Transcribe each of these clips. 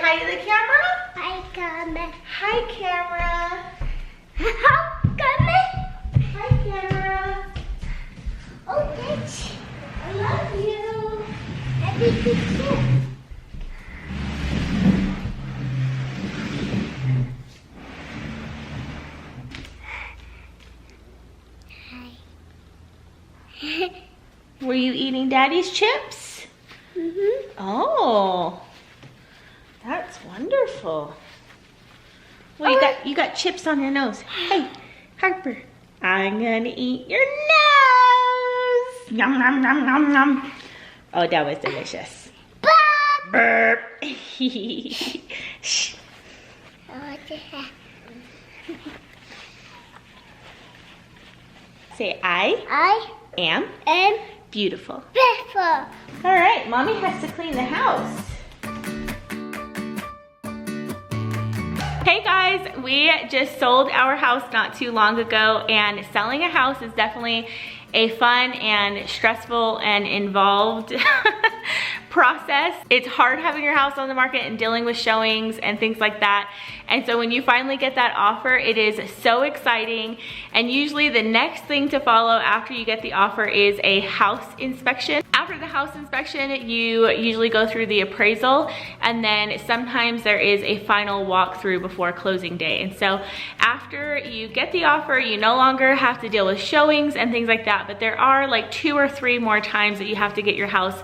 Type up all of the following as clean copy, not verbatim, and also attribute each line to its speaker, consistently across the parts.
Speaker 1: hi to the camera.
Speaker 2: Hi, camera.
Speaker 1: Hi, camera.
Speaker 2: Hi, camera.
Speaker 1: Hi, camera.
Speaker 2: Oh, bitch.
Speaker 1: I love you.
Speaker 2: I think it's you.
Speaker 1: Were you eating Daddy's chips?
Speaker 2: Mm-hmm.
Speaker 1: Oh, that's wonderful. Well, you got chips on your nose. Hey, Harper, I'm gonna eat your nose. Yum, yum, yum, yum, yum. Oh, that was delicious. Burp. Shh. Say, I am beautiful.
Speaker 2: Beautiful.
Speaker 1: All right, Mommy has to clean the house. Hey guys, we just sold our house not too long ago, and selling a house is definitely a fun and stressful and involved process. It's hard having your house on the market and dealing with showings and things like that. And so when you finally get that offer, it is so exciting. And usually the next thing to follow after you get the offer is a house inspection. After the house inspection, you usually go through the appraisal, and then sometimes there is a final walkthrough before closing day. And so after you get the offer, you no longer have to deal with showings and things like that, but there are like 2 or 3 more times that you have to get your house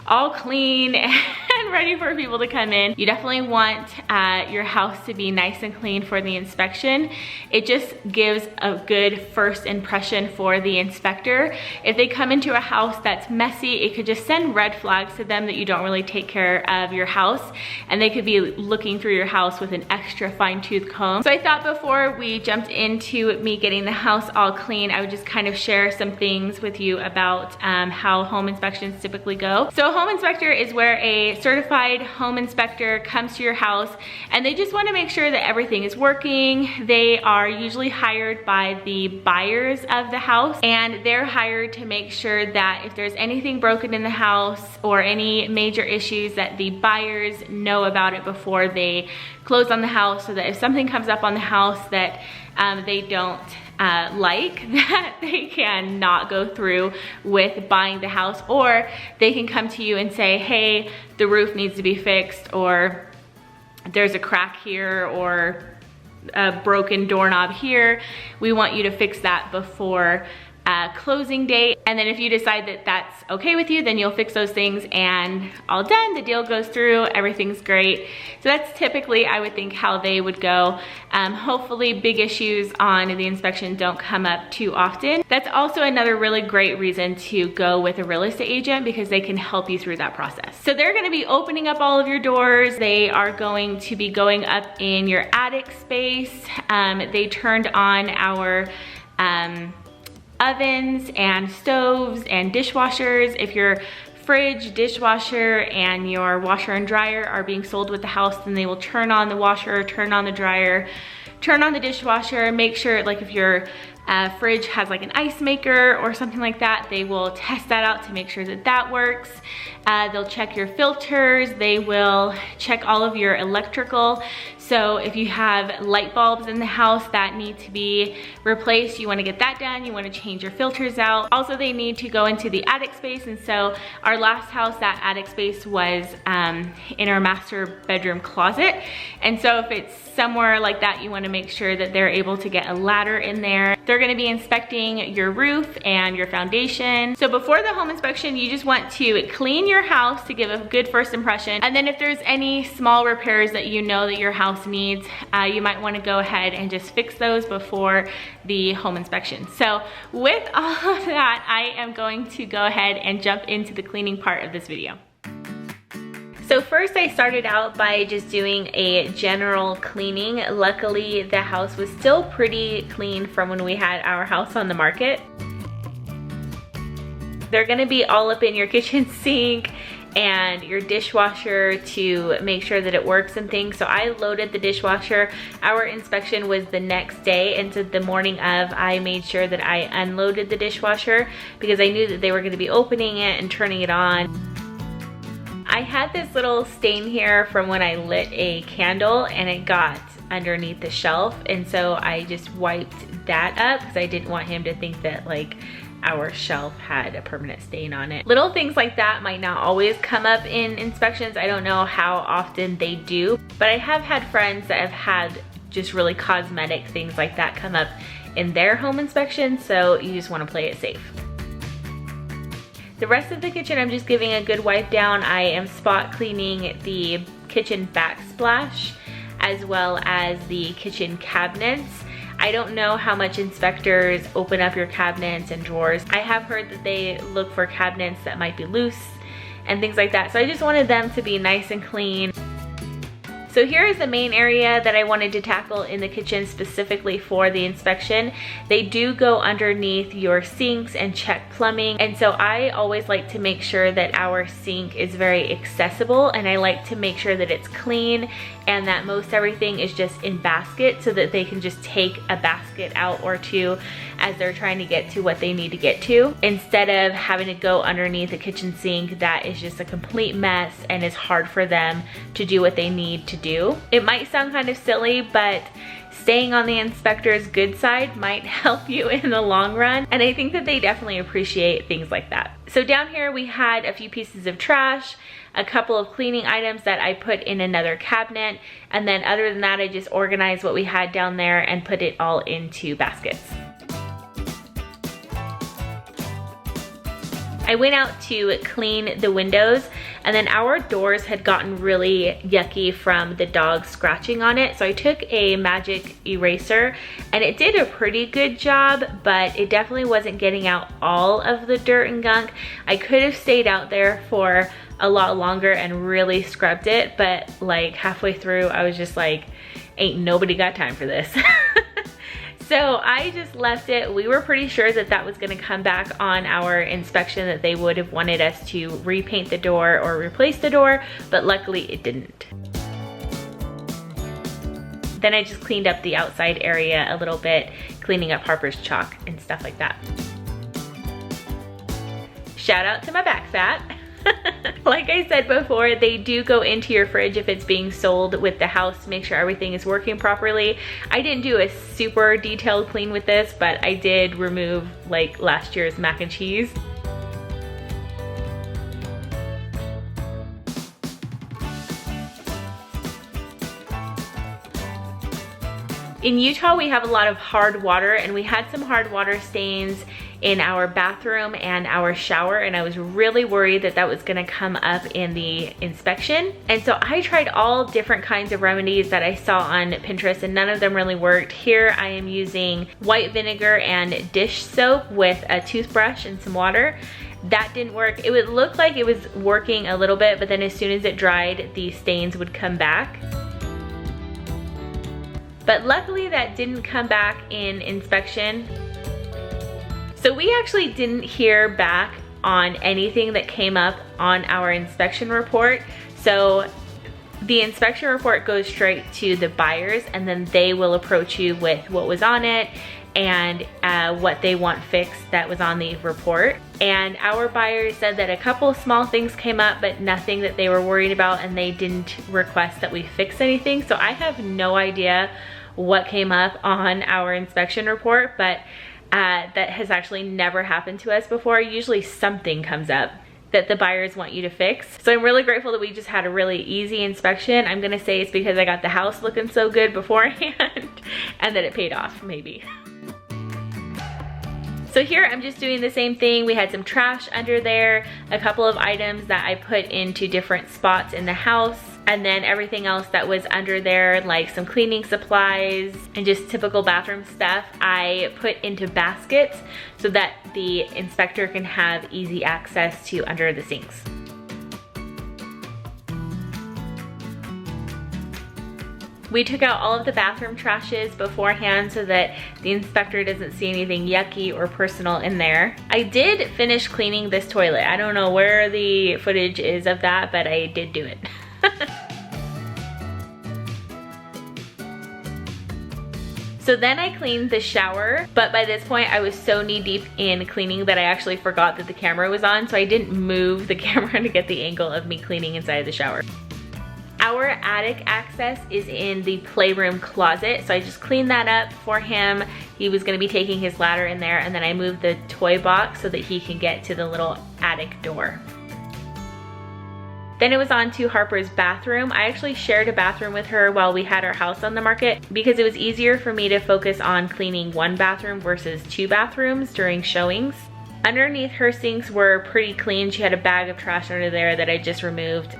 Speaker 1: all clean and ready for people to come in. You definitely want your house to be nice and clean for the inspection. It just gives a good first impression for the inspector. If they come into a house that's messy, it could just send red flags to them that you don't really take care of your house, and they could be looking through your house with an extra fine-tooth comb. So I thought before we jumped into me getting the house all clean, I would just kind of share some things with you about how home inspections typically go. So home inspector is where a certified home inspector comes to your house, and they just want to make sure that everything is working. They are usually hired by the buyers of the house, and they're hired to make sure that if there's anything broken in the house or any major issues, that the buyers know about it before they close on the house, so that if something comes up on the house that they don't like, that they can not go through with buying the house, or they can come to you and say, hey, the roof needs to be fixed, or there's a crack here, or a broken doorknob here. We want you to fix that before closing date. And then if you decide that that's okay with you, then you'll fix those things and all done. The deal goes through, everything's great. So that's typically, I would think, how they would go. Hopefully big issues on the inspection don't come up too often. That's also another really great reason to go with a real estate agent, because they can help you through that process. So they're gonna be opening up all of your doors. They are going to be going up in your attic space. They turned on our ovens and stoves and dishwashers. If your fridge, dishwasher, and your washer and dryer are being sold with the house, then they will turn on the washer, turn on the dryer, turn on the dishwasher. Make sure, like if your fridge has like an ice maker or something like that, they will test that out to make sure that that works. They'll check your filters. They will check all of your electrical. So if you have light bulbs in the house that need to be replaced, you want to get that done. You want to change your filters out. Also, they need to go into the attic space. And so our last house, that attic space was in our master bedroom closet. And so if it's somewhere like that, you want to make sure that they're able to get a ladder in there. They're going to be inspecting your roof and your foundation. So before the home inspection, you just want to clean your house to give a good first impression. And then if there's any small repairs that you know that your house needs, you might want to go ahead and just fix those before the home inspection. So with all of that, I am going to go ahead and jump into the cleaning part of this video. So first I started out by just doing a general cleaning. Luckily, the house was still pretty clean from when we had our house on the market. They're gonna be all up in your kitchen sink and your dishwasher to make sure that it works and things. So I loaded the dishwasher. Our inspection was the next day, and so the morning of, I made sure that I unloaded the dishwasher because I knew that they were gonna be opening it and turning it on. I had this little stain here from when I lit a candle and it got underneath the shelf, and so I just wiped that up because I didn't want him to think that like our shelf had a permanent stain on it. Little things like that might not always come up in inspections. I don't know how often they do, but I have had friends that have had just really cosmetic things like that come up in their home inspection, so you just want to play it safe. The rest of the kitchen, I'm just giving a good wipe down. I am spot cleaning the kitchen backsplash as well as the kitchen cabinets. I don't know how much inspectors open up your cabinets and drawers. I have heard that they look for cabinets that might be loose and things like that. So I just wanted them to be nice and clean. So here is the main area that I wanted to tackle in the kitchen specifically for the inspection. They do go underneath your sinks and check plumbing. And so I always like to make sure that our sink is very accessible, and I like to make sure that it's clean and that most everything is just in baskets so that they can just take a basket out or two as they're trying to get to what they need to get to, instead of having to go underneath a kitchen sink that is just a complete mess and is hard for them to do what they need to do. It might sound kind of silly, but staying on the inspector's good side might help you in the long run, and I think that they definitely appreciate things like that. So down here we had a few pieces of trash, a couple of cleaning items that I put in another cabinet, and then other than that I just organized what we had down there and put it all into baskets. I went out to clean the windows, and then our doors had gotten really yucky from the dog scratching on it. So I took a magic eraser and it did a pretty good job, but it definitely wasn't getting out all of the dirt and gunk. I could have stayed out there for a lot longer and really scrubbed it, but like halfway through I was just like, ain't nobody got time for this. So I just left it. We were pretty sure that that was gonna come back on our inspection, that they would have wanted us to repaint the door or replace the door, but luckily it didn't. Then I just cleaned up the outside area a little bit, cleaning up Harper's chalk and stuff like that. Shout out to my back fat. Like I said before, they do go into your fridge if it's being sold with the house to make sure everything is working properly. I didn't do a super detailed clean with this, but I did remove like last year's mac and cheese. In Utah, we have a lot of hard water, and we had some hard water stains in our bathroom and our shower, and I was really worried that that was gonna come up in the inspection. And so I tried all different kinds of remedies that I saw on Pinterest, and none of them really worked. Here I am using white vinegar and dish soap with a toothbrush and some water. That didn't work. It would look like it was working a little bit, but then as soon as it dried, the stains would come back. But luckily that didn't come back in inspection. So we actually didn't hear back on anything that came up on our inspection report. So the inspection report goes straight to the buyers, and then they will approach you with what was on it and what they want fixed that was on the report. And our buyers said that a couple small things came up, but nothing that they were worried about, and they didn't request that we fix anything. So I have no idea what came up on our inspection report, but that has actually never happened to us before. Usually something comes up that the buyers want you to fix. So I'm really grateful that we just had a really easy inspection. I'm gonna say it's because I got the house looking so good beforehand and that it paid off, maybe. So here I'm just doing the same thing. We had some trash under there, a couple of items that I put into different spots in the house, and then everything else that was under there, like some cleaning supplies and just typical bathroom stuff, I put into baskets so that the inspector can have easy access to under the sinks. We took out all of the bathroom trashes beforehand so that the inspector doesn't see anything yucky or personal in there. I did finish cleaning this toilet. I don't know where the footage is of that, but I did do it. So then I cleaned the shower, but by this point I was so knee deep in cleaning that I actually forgot that the camera was on, so I didn't move the camera to get the angle of me cleaning inside of the shower. Our attic access is in the playroom closet, so I just cleaned that up for him. He was gonna be taking his ladder in there, and then I moved the toy box so that he can get to the little attic door. Then it was on to Harper's bathroom. I actually shared a bathroom with her while we had our house on the market because it was easier for me to focus on cleaning one bathroom versus 2 bathrooms during showings. Underneath her sinks were pretty clean. She had a bag of trash under there that I just removed.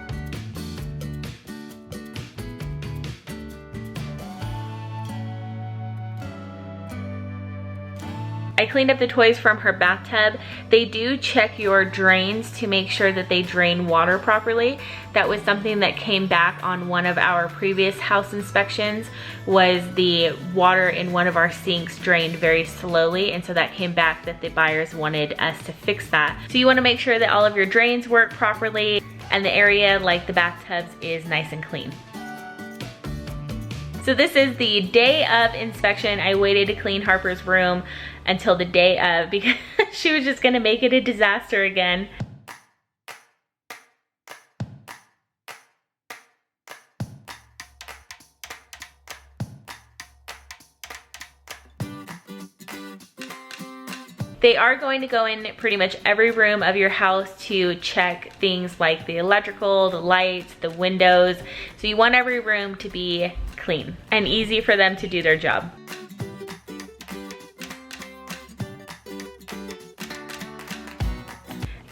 Speaker 1: I cleaned up the toys from her bathtub. They do check your drains to make sure that they drain water properly. That was something that came back on one of our previous house inspections, was the water in one of our sinks drained very slowly, and so that came back that the buyers wanted us to fix that. So you want to make sure that all of your drains work properly and the area like the bathtubs is nice and clean. So this is the day of inspection. I waited to clean Harper's room until the day of because she was just gonna make it a disaster again. They are going to go in pretty much every room of your house to check things like the electrical, the lights, the windows. So you want every room to be clean and easy for them to do their job.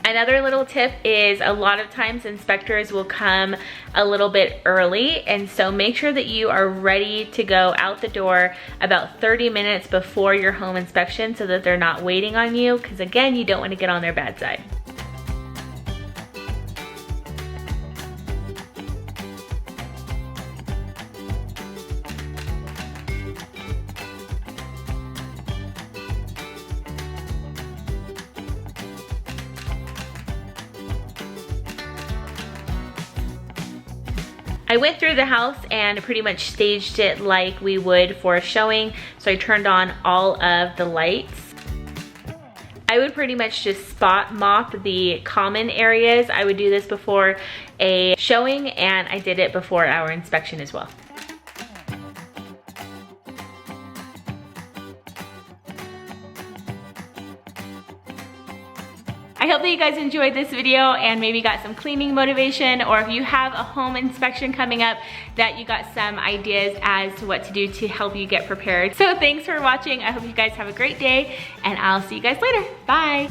Speaker 1: Another little tip is a lot of times inspectors will come a little bit early, and so make sure that you are ready to go out the door about 30 minutes before your home inspection so that they're not waiting on you, because again, you don't want to get on their bad side. I went through the house and pretty much staged it like we would for a showing. So I turned on all of the lights. I would pretty much just spot mop the common areas. I would do this before a showing, and I did it before our inspection as well. I hope that you guys enjoyed this video and maybe got some cleaning motivation, or if you have a home inspection coming up, that you got some ideas as to what to do to help you get prepared. So thanks for watching. I hope you guys have a great day, and I'll see you guys later. Bye.